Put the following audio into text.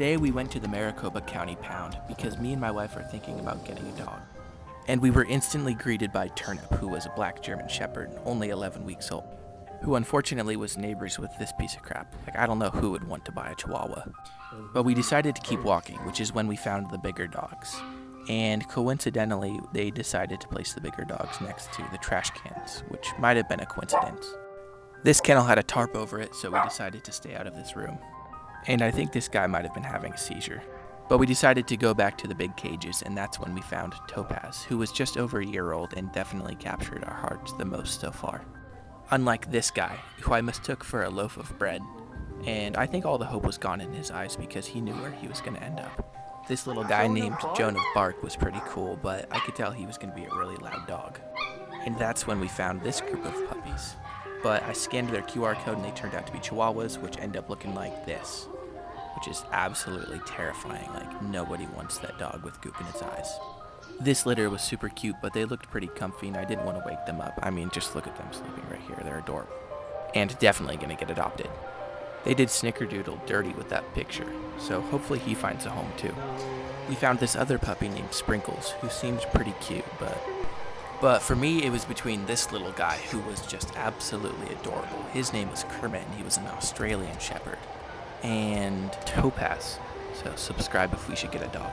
Today we went to the Maricopa County Pound because me and my wife are thinking about getting a dog. And we were instantly greeted by Turnip, who was a black German Shepherd, only 11 weeks old, who unfortunately was neighbors with this piece of crap. I don't know who would want to buy a Chihuahua. But we decided to keep walking, which is when we found the bigger dogs. And coincidentally, they decided to place the bigger dogs next to the trash cans, which might have been a coincidence. This kennel had a tarp over it, so we decided to stay out of this room. And I think this guy might have been having a seizure. But we decided to go back to the big cages, and that's when we found Topaz, who was just over a year old and definitely captured our hearts the most so far. Unlike this guy, who I mistook for a loaf of bread, and I think all the hope was gone in his eyes because he knew where he was going to end up. This little guy named Joan of Bark was pretty cool, but I could tell he was going to be a really loud dog. And that's when we found this group of puppies. But I scanned their QR code and they turned out to be Chihuahuas, which end up looking like this, which is absolutely terrifying. Nobody wants that dog with goop in its eyes. This litter was super cute, but they looked pretty comfy and I didn't want to wake them up. Just look at them sleeping right here. They're adorable. And definitely going to get adopted. They did Snickerdoodle dirty with that picture, so hopefully he finds a home too. We found this other puppy named Sprinkles, who seemed pretty cute, but for me it was between this little guy who was just absolutely adorable. His name was Kermit and he was an Australian Shepherd. And Topaz. So subscribe if we should get a dog.